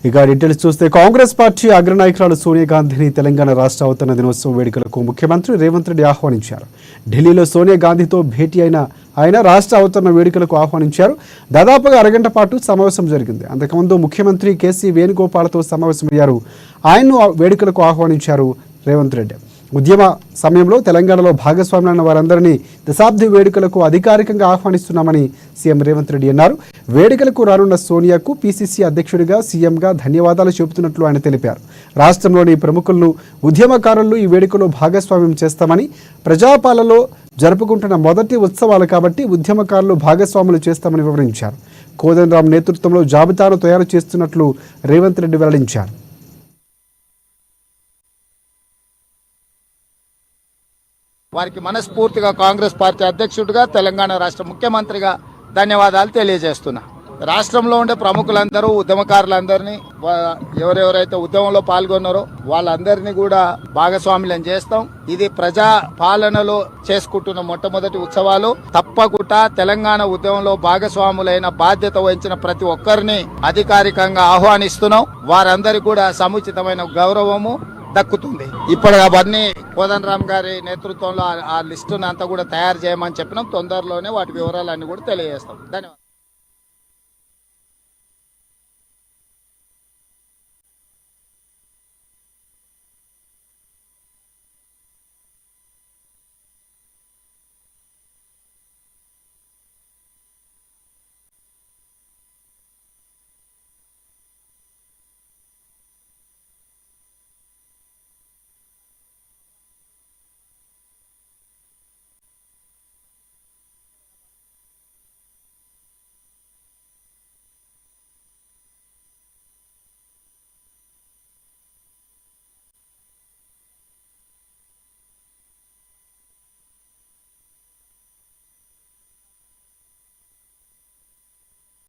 ఇక డీటెయిల్స్ చూస్తే కాంగ్రెస్ పార్టీ అగ్రనాయకురాలు సోనియా గాంధీని తెలంగాణ రాష్ట్ర అవతరణ దినోత్సవం వేడుకలకు ముఖ్యమంత్రి రేవంత్ రెడ్డి ఆహ్వానించారు. ఢిల్లీలో సోనియా గాంధీతో భేటీ అయిన ఆయన రాష్ట్ర అవతరణ వేడుకలకు ఆహ్వానించారు. దాదాపుగా అరగంట పాటు సమావేశం జరిగింది. అంతకుముందు ముఖ్యమంత్రి కేసీ వేణుగోపాల్తో సమావేశమయ్యారు. ఆయన్ను వేడుకలకు ఆహ్వానించారు రేవంత్ రెడ్డి. ఉద్యమ సమయంలో తెలంగాణలో భాగస్వామ్యులైన వారందరినీ దశాబ్ది వేడుకలకు అధికారికంగా ఆహ్వానిస్తున్నామని సీఎం రేవంత్ రెడ్డి అన్నారు. వేడుకలకు రానున్న సోనియాకు పీసీసీ అధ్యక్షుడిగా సీఎంగా ధన్యవాదాలు చెబుతున్నట్లు ఆయన తెలిపారు. రాష్ట్రంలోని ప్రముఖులను ఉద్యమకారులను ఈ వేడుకలో భాగస్వామ్యం చేస్తామని, ప్రజాపాలనలో జరుపుకుంటున్న మొదటి ఉత్సవాలు కాబట్టి ఉద్యమకారులు భాగస్వాములు చేస్తామని వివరించారు. కోదండరాం నేతృత్వంలో జాబితాను తయారు చేస్తున్నట్లు రేవంత్ రెడ్డి వెల్లడించారు. వారికి మనస్ఫూర్తిగా కాంగ్రెస్ పార్టీ అధ్యక్షుడిగా, తెలంగాణ రాష్ట్ర ముఖ్యమంత్రిగా ధన్యవాదాలు తెలియజేస్తున్నా. రాష్ట్రంలో ఉండే ప్రముఖులందరూ, ఉద్యమకారులందరినీ, ఎవరెవరైతే ఉద్యమంలో పాల్గొన్నారో వాళ్ళందరినీ కూడా భాగస్వాములను చేస్తాం. ఇది ప్రజా పాలనలో చేసుకుంటున్న మొట్టమొదటి ఉత్సవాలు. తప్పకుండా తెలంగాణ ఉద్యమంలో భాగస్వాములైన బాధ్యత వహించిన ప్రతి ఒక్కరిని అధికారికంగా ఆహ్వానిస్తున్నాం. వారందరికీ కూడా సముచితమైన గౌరవము దక్కుతుంది. ఇప్పుడు అవన్నీ కోదండరాం గారి నేతృత్వంలో ఆ లిస్టును అంతా కూడా తయారు చేయమని చెప్పినాం. తొందరలోనే వాటి వివరాలన్నీ కూడా తెలియజేస్తాం. ధన్యవాదాలు.